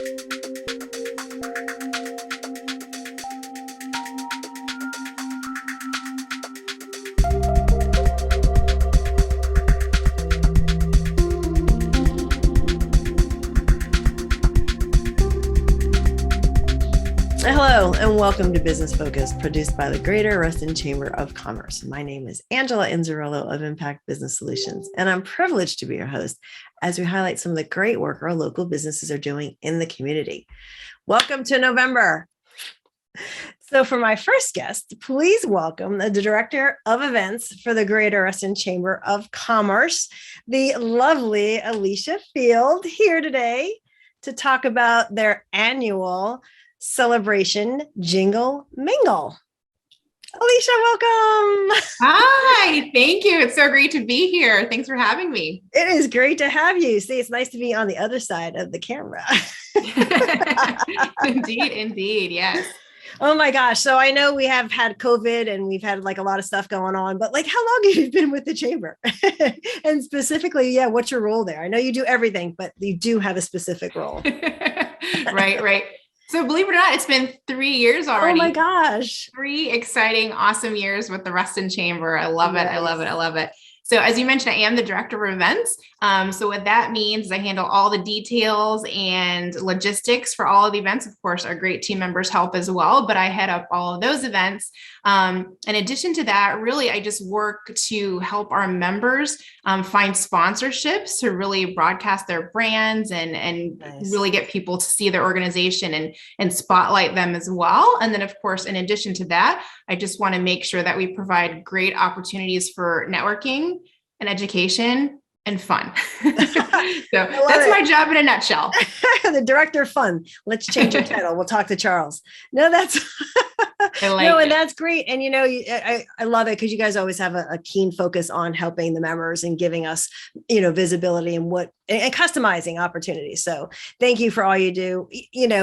Hello, and welcome to Business Focus, produced by the Greater Reston Chamber of Commerce. My name is Angela Inzerillo of Impact Business Solutions, and I'm privileged to be your host as we highlight some of the great work our local businesses are doing in the community. Welcome to November. So for my first guest, please welcome the Director of Events for the Greater Reston Chamber of Commerce, the lovely Alicia Field, here today to talk about their annual celebration, Jingle Mingle. Alicia, welcome. Hi, thank you. It's so great to be here. Thanks for having me. It is great to have you. See, it's nice to be on the other side of the camera. Indeed, yes. Oh my gosh. So I know we have had COVID and we've had like a lot of stuff going on, but like how long have you been with the chamber? And specifically, what's your role there? I know you do everything, but you do have a specific role. Right. So believe it or not, it's been 3 years already. Oh my gosh. 3 exciting, awesome years with the Reston Chamber. I love it. Nice. I love it. So as you mentioned, I am the Director of Events. So what that means is I handle all the details and logistics for all of the events. Of course, our great team members help as well, but I head up all of those events. In addition to that, really, I just work to help our members find sponsorships to really broadcast their brands and Nice. Really get people to see their organization and spotlight them as well. And then, of course, in addition to that, I just want to make sure that we provide great opportunities for networking and education and fun. So that's my job in a nutshell. The Director of Fun. Let's change your title. We'll talk to Charles. No, that's and that's great. And I love it because you guys always have a keen focus on helping the members and giving us, visibility and customizing opportunities. So thank you for all you do,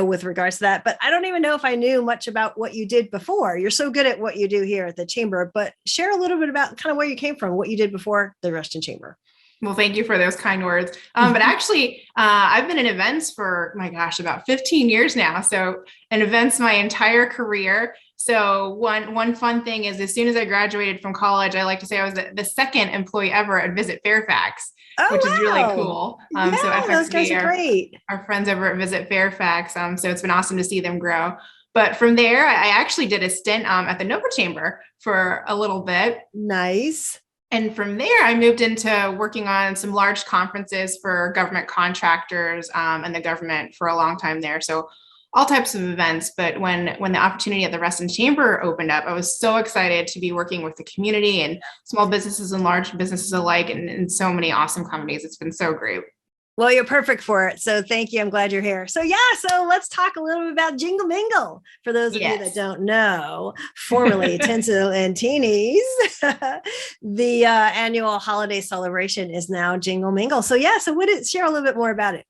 with regards to that. But I don't even know if I knew much about what you did before. You're so good at what you do here at the Chamber, but share a little bit about kind of where you came from, what you did before the Reston Chamber. Well, thank you for those kind words. But actually, I've been in events for, about 15 years now. So in events my entire career. So one fun thing is as soon as I graduated from college, I like to say I was the second employee ever at Visit Fairfax, which is really cool. So those guys are great. Our friends over at Visit Fairfax. So it's been awesome to see them grow. But from there, I actually did a stint at the Nova Chamber for a little bit. Nice. And from there, I moved into working on some large conferences for government contractors and the government for a long time there. So all types of events. But when the opportunity at the Reston Chamber opened up, I was so excited to be working with the community and small businesses and large businesses alike and so many awesome companies. It's been so great. Well, you're perfect for it. So thank you. I'm glad you're here. So so let's talk a little bit about Jingle Mingle. For those of you that don't know, formerly Tinsel and Teenies, the annual holiday celebration is now Jingle Mingle. So share a little bit more about it.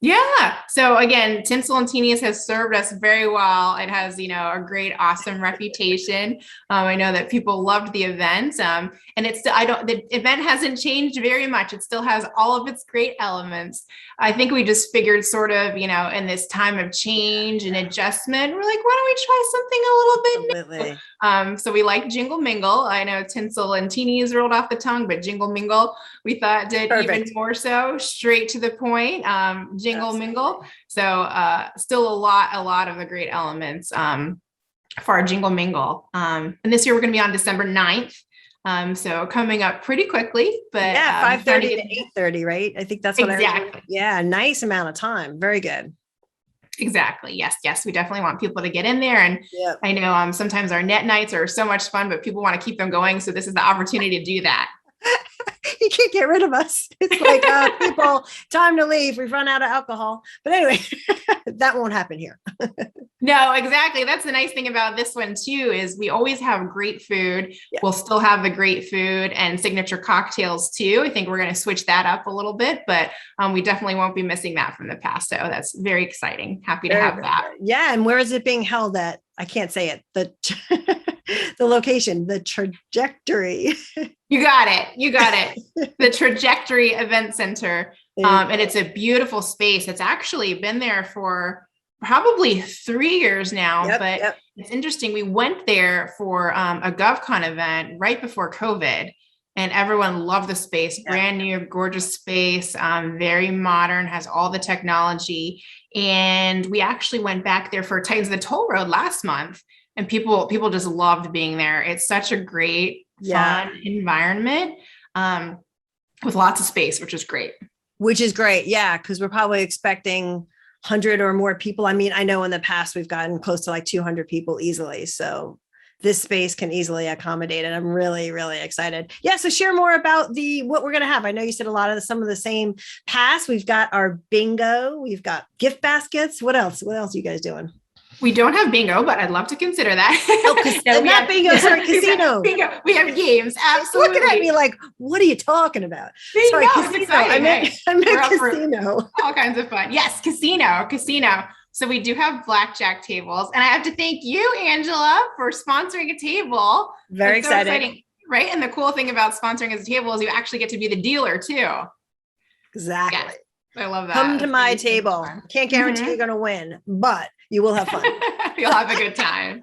Yeah. So again, Tinsel and Teenies has served us very well. It has, a great, awesome reputation. I know that people loved the event. And the event hasn't changed very much. It still has all of its great elements. I think we just figured sort of, in this time of change and adjustment, we're like, why don't we try something a little bit new? So we like Jingle Mingle. I know Tinsel and Teenies rolled off the tongue, but Jingle Mingle, we thought did even more so, straight to the point. Jingle Mingle. So still a lot of the great elements for our Jingle Mingle. And this year we're going to be on December 9th. So coming up pretty quickly, but 5:30 to 8:30, right? I think that's what I heard. Yeah, nice amount of time. Very good. Exactly. Yes. We definitely want people to get in there. And I know sometimes our net nights are so much fun, but people want to keep them going. So this is the opportunity to do that. You can't get rid of us. It's like, people, time to leave. We've run out of alcohol. But anyway, that won't happen here. No, exactly. That's the nice thing about this one too, is we always have great food. Yeah. We'll still have the great food and signature cocktails too. I think we're going to switch that up a little bit, but we definitely won't be missing that from the past. So that's very exciting. Happy to have that. Yeah. And where is it being held at? I can't say it. the location, the trajectory. You got it. You got it. The Trajectory Event Center. And it's a beautiful space. It's actually been there for probably 3 years now, but it's interesting. We went there for a GovCon event right before COVID, and everyone loved the space. Brand new, gorgeous space, very modern, has all the technology. And we actually went back there for Titans of the Toll Road last month, and people just loved being there. It's such a great, fun environment with lots of space, which is great. Which is great. Yeah. Cause we're probably expecting 100 or more people. I mean, I know in the past we've gotten close to like 200 people easily. So this space can easily accommodate it. I'm really, really excited. Yeah. So share more about what we're going to have. I know you said some of the same pass. We've got our bingo. We've got gift baskets. What else? What else are you guys doing? We don't have bingo, but I'd love to consider that. No, not bingo, sorry, casino. Bingo. We have games. Absolutely. Looking at me like, what are you talking about? Bingo, sorry, casino. Exciting, I meant casino. All kinds of fun. Yes, casino. So we do have Blackjack Tables. And I have to thank you, Angela, for sponsoring a table. Very exciting. So exciting. Right? And the cool thing about sponsoring as a table is you actually get to be the dealer too. Exactly. Yes, I love that. Come to my table. Can't guarantee you're going to win, but you will have fun. You'll have a good time.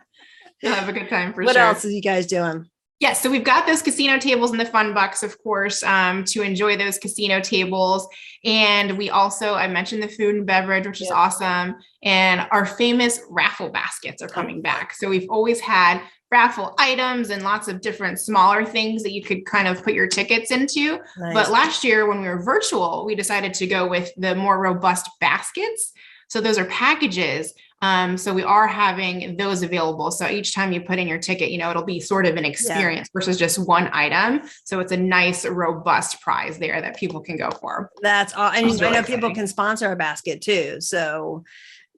You'll have a good time for sure. What else are you guys doing? Yes, so we've got those casino tables and the fun bucks, of course, to enjoy those casino tables. And we also, I mentioned the food and beverage, which is awesome. And our famous raffle baskets are coming back. So we've always had raffle items and lots of different smaller things that you could kind of put your tickets into. Nice. But last year when we were virtual, we decided to go with the more robust baskets. So those are packages. So we are having those available. So each time you put in your ticket, it'll be sort of an experience versus just one item. So it's a nice, robust prize there that people can go for. That's all. And I know people can sponsor a basket too. So,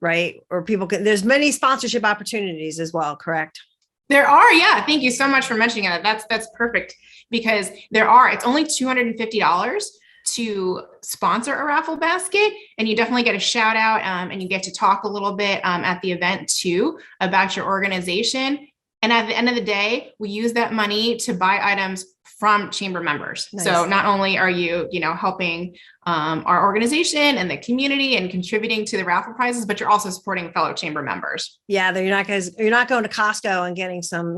right. Or there's many sponsorship opportunities as well, correct? There are. Yeah. Thank you so much for mentioning that. That's perfect because it's only $250 to sponsor a raffle basket, and you definitely get a shout out and you get to talk a little bit at the event too about your organization. And at the end of the day, we use that money to buy items from chamber members. Nice. So not only are you, helping our organization and the community and contributing to the raffle prizes, but you're also supporting fellow chamber members. Yeah, you're not going to Costco and getting some,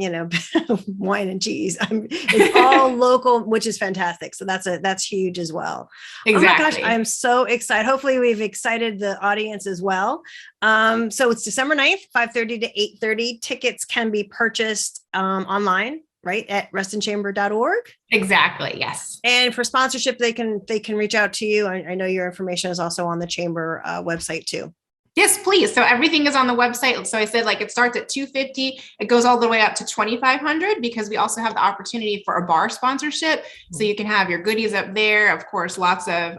wine and cheese. It's all local, which is fantastic. So that's huge as well. Exactly. Oh my gosh, I'm so excited. Hopefully we've excited the audience as well. So it's December 9th, 5:30 to 8:30. Tickets can be purchased online. Right at restonchamber.org. Exactly. Yes. And for sponsorship, they can reach out to you. I know your information is also on the chamber website too. Yes, please. So everything is on the website. So I said it starts at $250. It goes all the way up to $2,500 because we also have the opportunity for a bar sponsorship. So you can have your goodies up there. Of course, lots of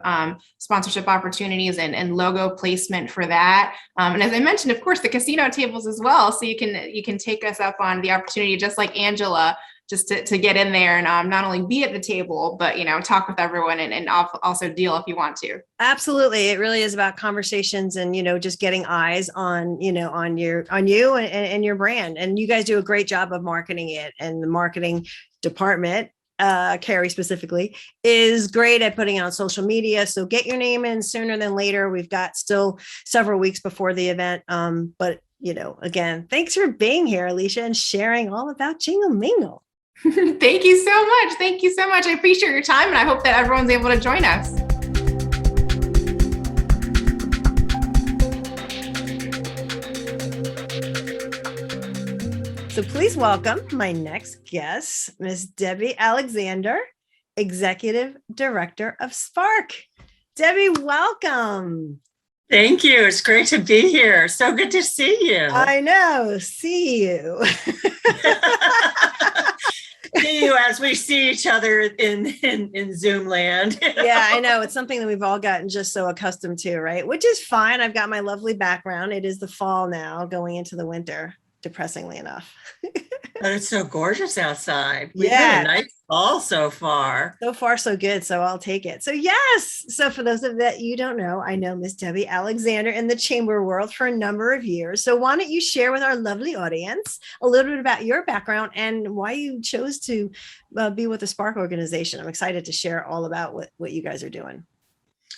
sponsorship opportunities and logo placement for that. And as I mentioned, of course, the casino tables as well. So you can take us up on the opportunity, just like Angela, just to get in there and not only be at the table, but, talk with everyone and also deal if you want to. Absolutely. It really is about conversations and, just getting eyes on, on you and your brand. And you guys do a great job of marketing it, and the marketing department, Carrie specifically, is great at putting on social media. So get your name in sooner than later. We've got still several weeks before the event. But, again, thanks for being here, Alicia, and sharing all about Jingle Mingle. Thank you so much. Thank you so much. I appreciate your time, and I hope that everyone's able to join us. So please welcome my next guest, Ms. Debi Alexander, Executive Director of SPARC. Debi, welcome. Thank you. It's great to be here. So good to see you. I know. See you. See you as we see each other in Zoom land. Yeah, I know. It's something that we've all gotten just so accustomed to, right? Which is fine. I've got my lovely background. It is the fall now, going into the winter, depressingly enough. But it's so gorgeous outside. We've Yeah. had a nice fall so far. So far, so good. So I'll take it. So yes. So for those of that you don't know, I know Miss Debi Alexander in the chamber world for a number of years. So why don't you share with our lovely audience a little bit about your background and why you chose to be with the SPARC organization? I'm excited to share all about what you guys are doing.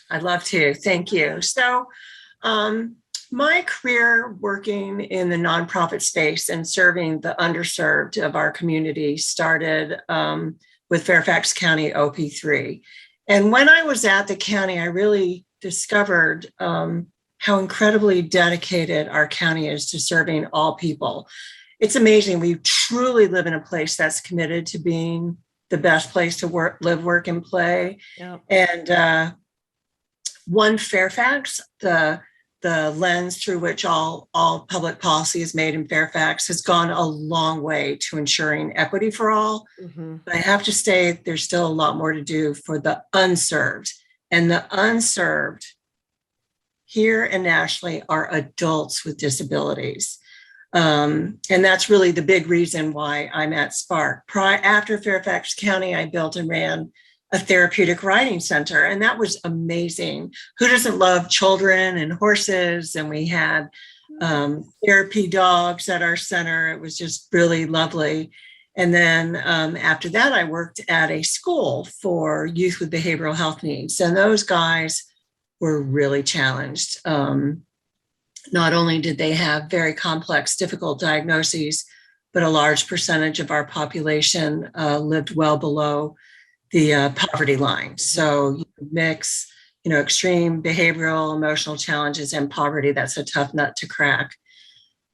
I'd love to. Thank you. So my career working in the nonprofit space and serving the underserved of our community started with Fairfax County OP3. And when I was at the county, I really discovered how incredibly dedicated our county is to serving all people. It's amazing. We truly live in a place that's committed to being the best place to work, live, work, and play. Yep. And One Fairfax, the lens through which all public policy is made in Fairfax, has gone a long way to ensuring equity for all. Mm-hmm. But I have to say there's still a lot more to do for the unserved. And the unserved here and nationally are adults with disabilities. And that's really the big reason why I'm at SPARC. After Fairfax County, I built and ran a therapeutic riding center, and that was amazing. Who doesn't love children and horses? And we had therapy dogs at our center. It was just really lovely. And then after that, I worked at a school for youth with behavioral health needs, and those guys were really challenged. Not only did they have very complex, difficult diagnoses, but a large percentage of our population lived well below the poverty line. So you mix, extreme behavioral, emotional challenges and poverty. That's a tough nut to crack.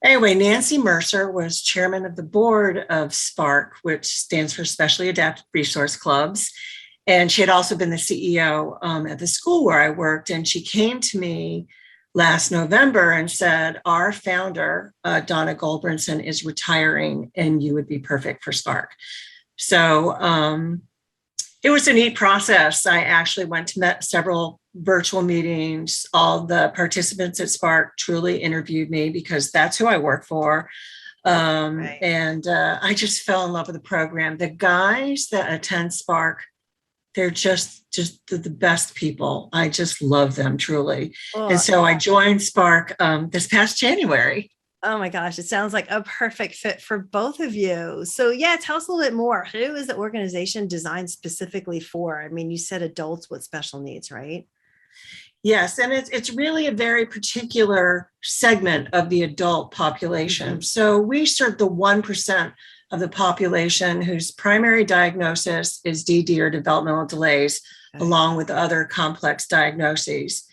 Anyway, Nancy Mercer was chairman of the board of SPARC, which stands for Specially Adapted Resource Clubs. And she had also been the CEO at the school where I worked. And she came to me last November and said, our founder, Donna Goldbrinson, is retiring and you would be perfect for SPARC. So it was a neat process. I actually went to several virtual meetings. All the participants at SPARC truly interviewed me because that's who I work for. Right. And I just fell in love with the program. The guys that attend SPARC, they're just the best people. I just love them truly. Oh, and so I joined SPARC this past January. Oh my gosh, it sounds like a perfect fit for both of you. So yeah, tell us a little bit more. Who is the organization designed specifically for? I mean, you said adults with special needs, right? Yes, and it's really a very particular segment of the adult population. Mm-hmm. So we serve the 1% of the population whose primary diagnosis is DD or developmental delays, okay, along with other complex diagnoses.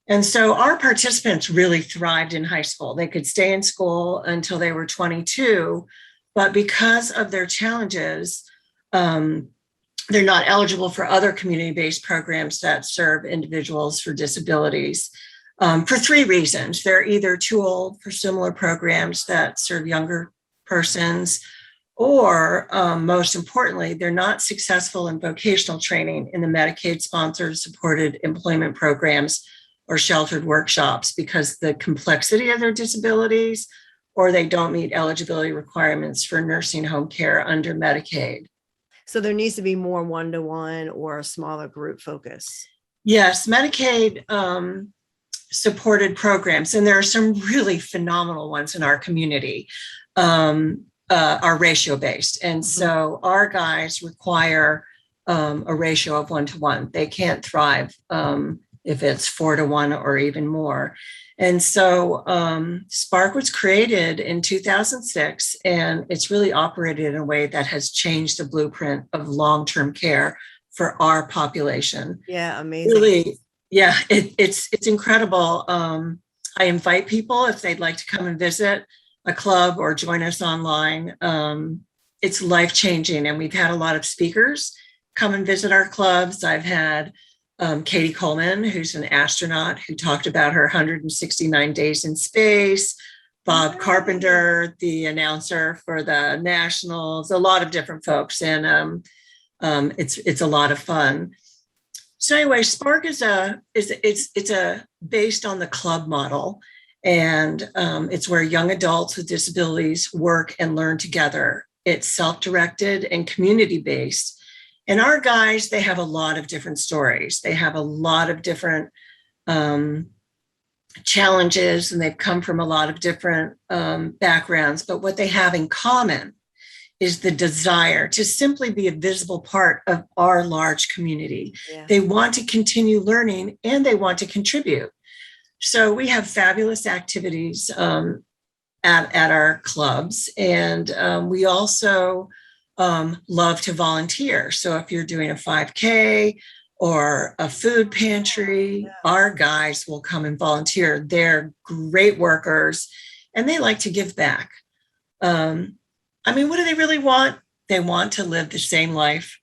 And so our participants really thrived in high school. They could stay in school until they were 22, but because of their challenges, they're not eligible for other community-based programs that serve individuals for disabilities for three reasons. They're either too old for similar programs that serve younger persons, or most importantly, they're not successful in vocational training in the Medicaid-sponsored supported employment programs or sheltered workshops because the complexity of their disabilities, or they don't meet eligibility requirements for nursing home care under Medicaid. So there needs to be more one-to-one or a smaller group focus. Yes, Medicaid supported programs, and there are some really phenomenal ones in our community, are ratio-based. And so our guys require a ratio of 1-to-1. They can't thrive if it's 4-to-1 or even more. And so SPARC was created in 2006, and it's really operated in a way that has changed the blueprint of long-term care for our population. Yeah, amazing. Really, yeah, it's incredible. I invite people if they'd like to come and visit a club or join us online. It's life-changing, and we've had a lot of speakers come and visit our clubs. I've had Katie Coleman, who's an astronaut, who talked about her 169 days in space. Bob Carpenter, the announcer for the Nationals, a lot of different folks, and it's a lot of fun. So anyway, SPARC is based on the club model, and it's where young adults with disabilities work and learn together it's self-directed and community-based. And our guys, they have a lot of different stories. They have a lot of different challenges, and they've come from a lot of different backgrounds. But what they have in common is the desire to simply be a visible part of our large community. Yeah. They want to continue learning and they want to contribute. So we have fabulous activities at our clubs, and we also love to volunteer. So if you're doing a 5K or a food pantry, our guys will come and volunteer. They're great workers and they like to give back. I mean, what do they really want? They want to live the same life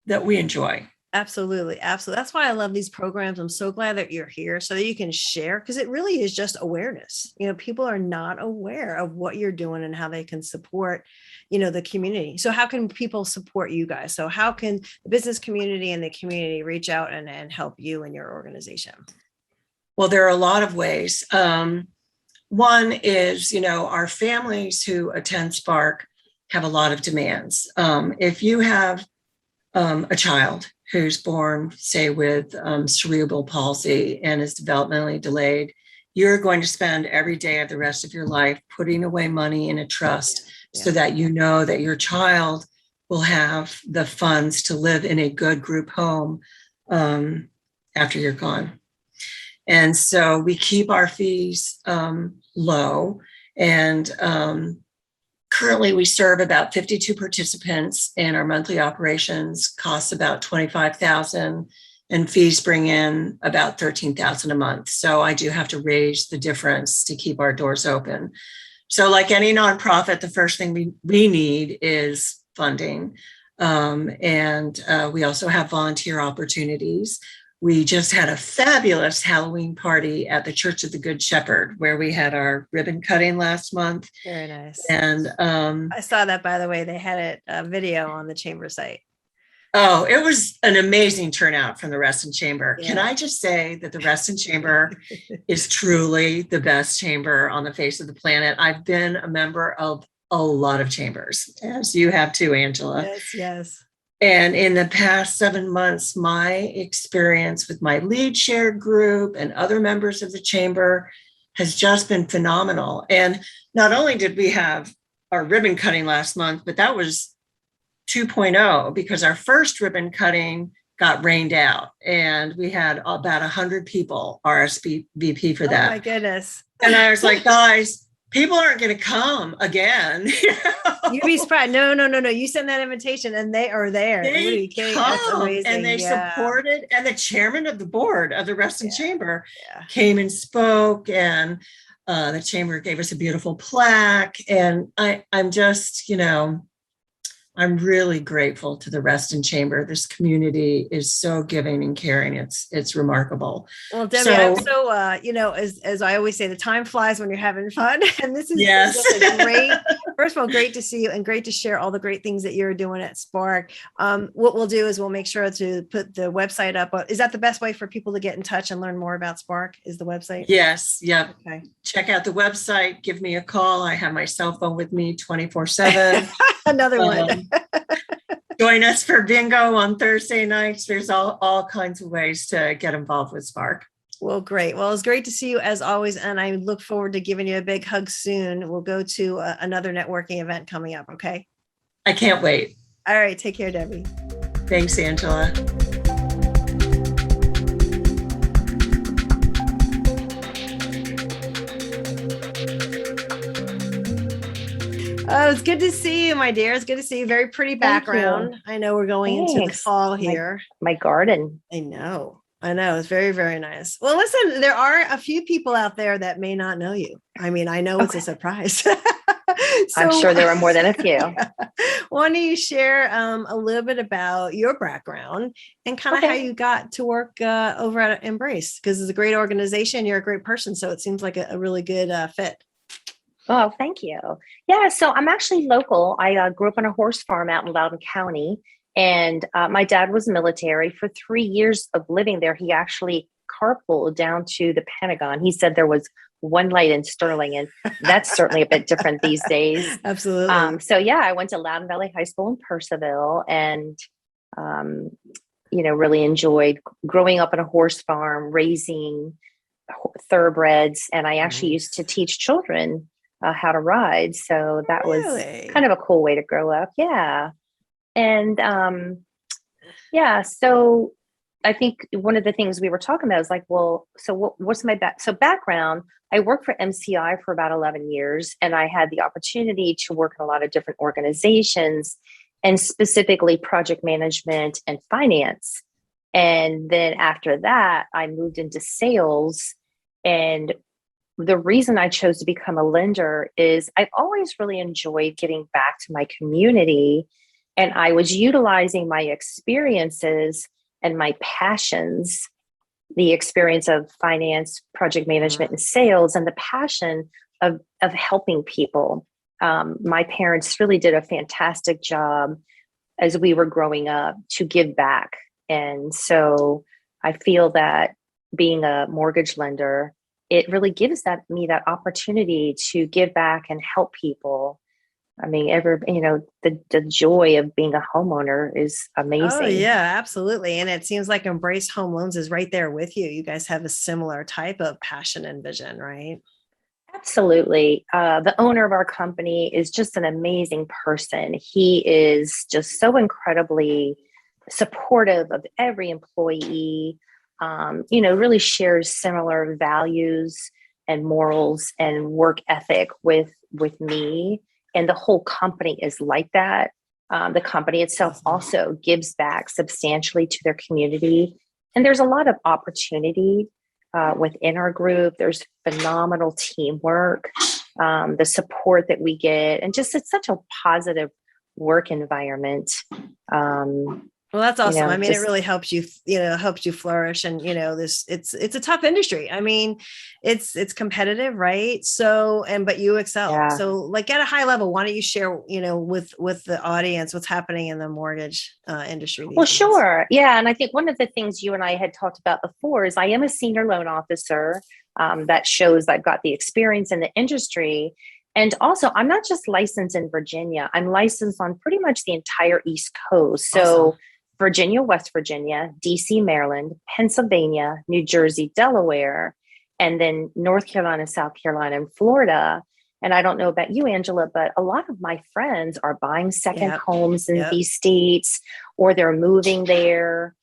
that we enjoy. Absolutely. Absolutely. That's why I love these programs. I'm so glad that you're here so that you can share, because it really is just awareness. You know, people are not aware of what you're doing and how they can support, you know, the community. So how can people support you guys? So how can the business community and the community reach out and help you and your organization? Well, there are a lot of ways. One is, you know, our families who attend SPARC have a lot of demands. If you have a child who's born, say, with cerebral palsy and is developmentally delayed, you're going to spend every day of the rest of your life putting away money in a trust so that you know that your child will have the funds to live in a good group home after you're gone. And so we keep our fees low, and currently we serve about 52 participants, and our monthly operations costs about $25,000, and fees bring in about $13,000 a month. So I do have to raise the difference to keep our doors open. So like any nonprofit, the first thing we need is funding. And we also have volunteer opportunities. We just had a fabulous Halloween party at the Church of the Good Shepherd, where we had our ribbon cutting last month. Very nice. And I saw that, by the way. They had a video on the chamber site. Oh, it was an amazing turnout from the Reston Chamber. Yeah. Can I just say that the Reston Chamber is truly the best chamber on the face of the planet? I've been a member of a lot of chambers, as you have too, Angela. Yes, yes. And in the past 7 months, my experience with my lead share group and other members of the chamber has just been phenomenal. And not only did we have our ribbon cutting last month, but that was 2.0, because our first ribbon cutting got rained out and we had about 100 people RSVP for that. Oh my goodness. And I was like, guys, people aren't going to come again. You'd be surprised. No. You send that invitation and they are there. They come and they supported. And the chairman of the board of the Reston Chamber came and spoke, and the chamber gave us a beautiful plaque. And I'm just, you know, I'm really grateful to the Reston Chamber. This community is so giving and caring. It's remarkable. Well, Debbie, I'm so, you know, as I always say, the time flies when you're having fun. And this is just a great, first of all, great to see you and great to share all the great things that you're doing at SPARC. What we'll do is we'll make sure to put the website up. Is that the best way for people to get in touch and learn more about SPARC, is the website? Yes. Yep. Okay. Check out the website. Give me a call. I have my cell phone with me 24/7. Another one. Join us for bingo on Thursday nights. There's all kinds of ways to get involved with SPARC. Well, great. Well, it's great to see you as always. And I look forward to giving you a big hug soon. We'll go to another networking event coming up. Okay. I can't wait. All right. Take care, Debbie. Thanks, Angela. Oh, it's good to see you, my dear. It's good to see you. Very pretty background. I know we're going into the fall here. My garden. I know. It's very, very nice. Well, listen, there are a few people out there that may not know you. I mean, I know it's a surprise. I'm sure there are more than a few. Why don't you share a little bit about your background and kind of how you got to work over at Embrace? Because it's a great organization. You're a great person. So it seems like a really good fit. Oh, thank you. Yeah, so I'm actually local. I grew up on a horse farm out in Loudoun County, and my dad was military. For 3 years of living there, he actually carpooled down to the Pentagon. He said there was one light in Sterling, and that's certainly a bit different these days. Absolutely. So yeah, I went to Loudon Valley High School in Percival, and really enjoyed growing up on a horse farm, raising thoroughbreds, and I actually used to teach children how to ride. So that was kind of a cool way to grow up. Yeah. And so I think one of the things we were talking about is like, well, so what's my background? I worked for MCI for about 11 years, and I had the opportunity to work in a lot of different organizations, and specifically project management and finance. And then after that, I moved into sales. And the reason I chose to become a lender is I've always really enjoyed getting back to my community. And I was utilizing my experiences and my passions, the experience of finance, project management, and sales, and the passion of helping people. My parents really did a fantastic job as we were growing up to give back. And so I feel that being a mortgage lender, it really gives me that opportunity to give back and help people. I mean, the joy of being a homeowner is amazing. Oh yeah, absolutely. And it seems like Embrace Home Loans is right there with you. You guys have a similar type of passion and vision, right? Absolutely. The owner of our company is just an amazing person. He is just so incredibly supportive of every employee, really shares similar values and morals and work ethic with me. And the whole company is like that. The company itself also gives back substantially to their community. And there's a lot of opportunity within our group. There's phenomenal teamwork, the support that we get, and just it's such a positive work environment. Well, that's awesome. I mean, it really helps you flourish. And, it's a tough industry. I mean, it's competitive, right? So, but you excel. Yeah. So like at a high level, why don't you share, with the audience, what's happening in the mortgage industry? Well, sure. Yeah. And I think one of the things you and I had talked about before is I am a senior loan officer. That shows I've got the experience in the industry. And also, I'm not just licensed in Virginia. I'm licensed on pretty much the entire East Coast. So awesome. Virginia, West Virginia, DC, Maryland, Pennsylvania, New Jersey, Delaware, and then North Carolina, South Carolina, and Florida. And I don't know about you, Angela, but a lot of my friends are buying second homes in these states, or they're moving there,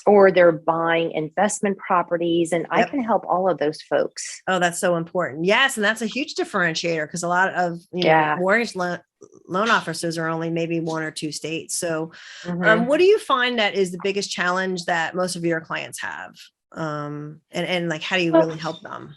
or they're buying investment properties. And I can help all of those folks. Oh, that's so important. Yes. And that's a huge differentiator, because a lot of mortgage loan officers are only maybe one or two states. So what do you find that is the biggest challenge that most of your clients have? And like, how do you really help them?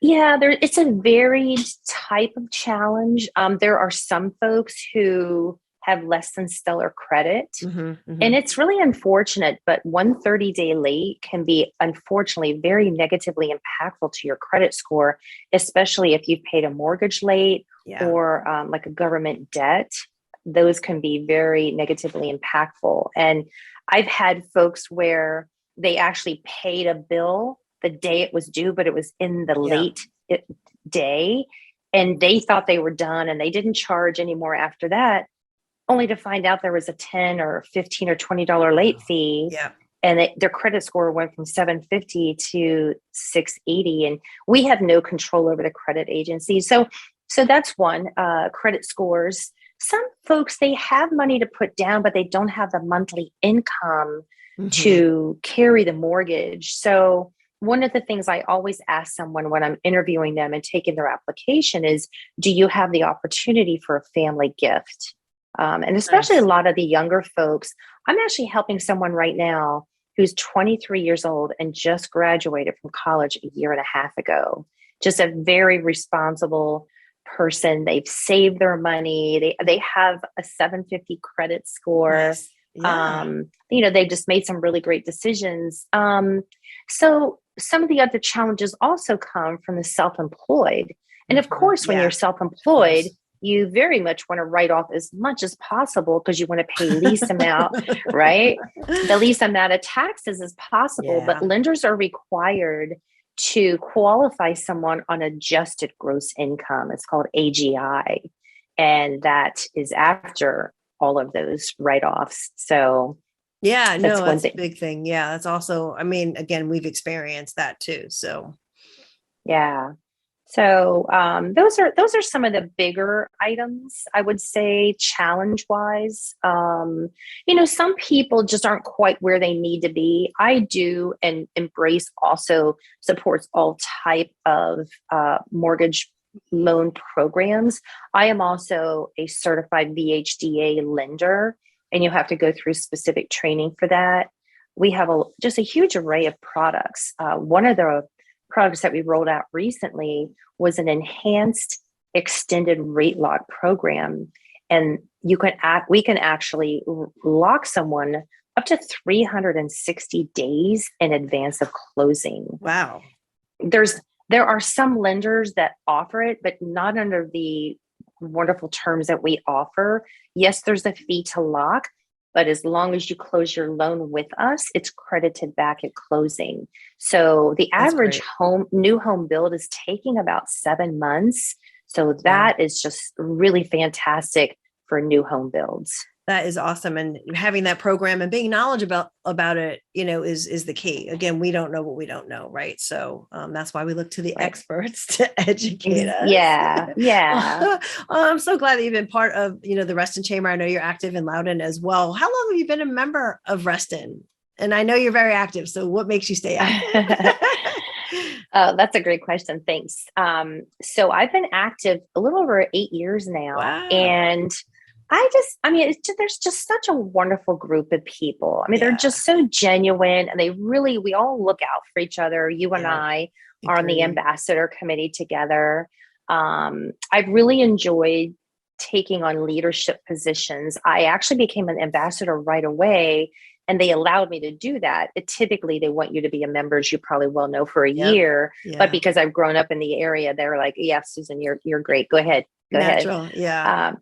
Yeah, it's a varied type of challenge. There are some folks who have less than stellar credit. And it's really unfortunate, but 130-day late can be unfortunately very negatively impactful to your credit score, especially if you've paid a mortgage late or like a government debt. Those can be very negatively impactful. And I've had folks where they actually paid a bill the day it was due, but it was in the late day, and they thought they were done and they didn't charge anymore after that, only to find out there was a $10 or $15 or $20 late fee. And their credit score went from 750 to 680. And we have no control over the credit agency. So that's one, credit scores. Some folks, they have money to put down, but they don't have the monthly income to carry the mortgage. So one of the things I always ask someone when I'm interviewing them and taking their application is, do you have the opportunity for a family gift? And especially a lot of the younger folks. I'm actually helping someone right now who's 23 years old and just graduated from college a year and a half ago. Just a very responsible person. They've saved their money. They have a 750 credit score. They've just made some really great decisions. So some of the other challenges also come from the self-employed. And of course, when you're self-employed, you very much want to write off as much as possible because you want to pay least amount, right? The least amount of taxes as possible. But lenders are required to qualify someone on adjusted gross income. It's called AGI. And that is after all of those write-offs. So yeah, no, one that's a thing. big thing. Yeah, that's also, I mean, again, we've experienced that too. So Yeah. So those are some of the bigger items, I would say, challenge-wise. Some people just aren't quite where they need to be. I do, and Embrace also supports all type of mortgage loan programs. I am also a certified VHDA lender, and you have to go through specific training for that. We have just a huge array of products. One of the products that we rolled out recently was an enhanced extended rate lock program. And we can actually lock someone up to 360 days in advance of closing. wow. There are some lenders that offer it, but not under the wonderful terms that we offer. Yes, there's a fee to lock, but as long as you close your loan with us, it's credited back at closing. So the average new home build is taking about 7 months. So that is just really fantastic for new home builds. That is awesome. And having that program and being knowledgeable about it, is the key. Again, we don't know what we don't know. Right. So that's why we look to the experts to educate us. Yeah. Yeah. I'm so glad that you've been part of, the Reston Chamber. I know you're active in Loudoun as well. How long have you been a member of Reston? And I know you're very active. So what makes you stay active? Oh, that's a great question. Thanks. So I've been active a little over 8 years now. Wow. And there's just such a wonderful group of people. I mean, they're just so genuine, and we all look out for each other. You and I are on the ambassador committee together. I've really enjoyed taking on leadership positions. I actually became an ambassador right away, and they allowed me to do that. Typically, they want you to be a member, as you probably well know, for a year. Yeah. But because I've grown up in the area, they're like, "Yeah, Susan, you're great. Go ahead. Go ahead." Yeah.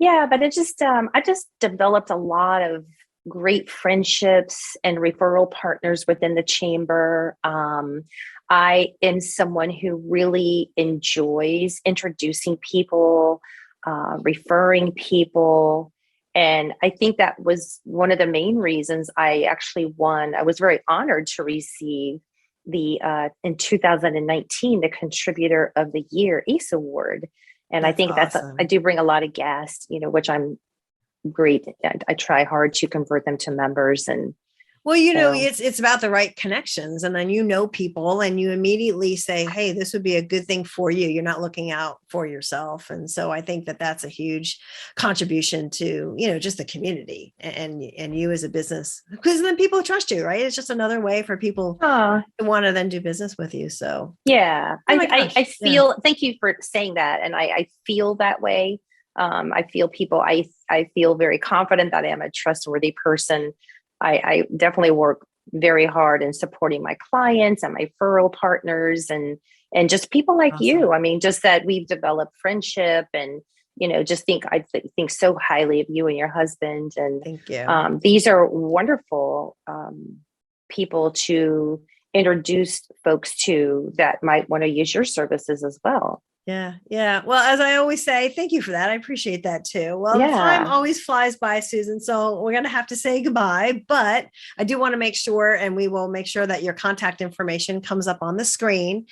Yeah, but I just developed a lot of great friendships and referral partners within the chamber. I am someone who really enjoys introducing people, referring people. And I think that was one of the main reasons I actually won. I was very honored to receive in 2019, the Contributor of the Year ACE Award. And I think awesome. I do bring a lot of guests, which I'm great. I try hard to convert them to members. And well, it's about the right connections, and then people, and you immediately say, "Hey, this would be a good thing for you." You're not looking out for yourself, and so I think that that's a huge contribution to just the community and you as a business, because then people trust you, right? It's just another way for people to want to then do business with you. So yeah, I feel. Thank you for saying that, and I feel that way. I feel people. I feel very confident that I am a trustworthy person. I definitely work very hard in supporting my clients and my referral partners and just people like you. I mean, just that we've developed friendship, and I think so highly of you and your husband. And thank you. These are wonderful people to introduce folks to that might want to use your services as well. Yeah. Yeah. Well, as I always say, thank you for that. I appreciate that too. Well, time always flies by, Susan. So we're going to have to say goodbye, but I do want to make sure, and we will make sure that your contact information comes up on the screen.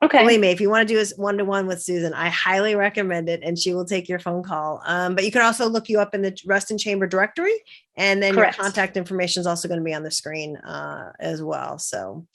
Okay. Believe me, if you want to do a one-to-one with Susan, I highly recommend it, and she will take your phone call. But you can also look you up in the Reston Chamber directory, and then your contact information is also going to be on the screen as well. So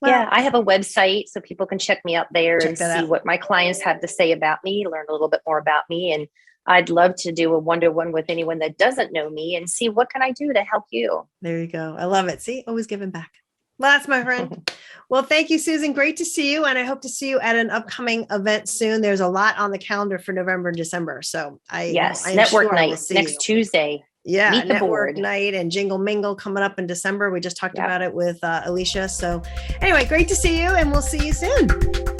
yeah, I have a website, so people can check me out there and see what my clients have to say about me, learn a little bit more about me. And I'd love to do a one-to-one with anyone that doesn't know me and see what can I do to help you. There you go. I love it. See, always giving back. Well, that's my friend. Well, thank you, Susan. Great to see you. And I hope to see you at an upcoming event soon. There's a lot on the calendar for November and December. So network night next Tuesday. Yeah, network night and Jingle Mingle coming up in December. We just talked about it with Alicia. So anyway, great to see you, and we'll see you soon.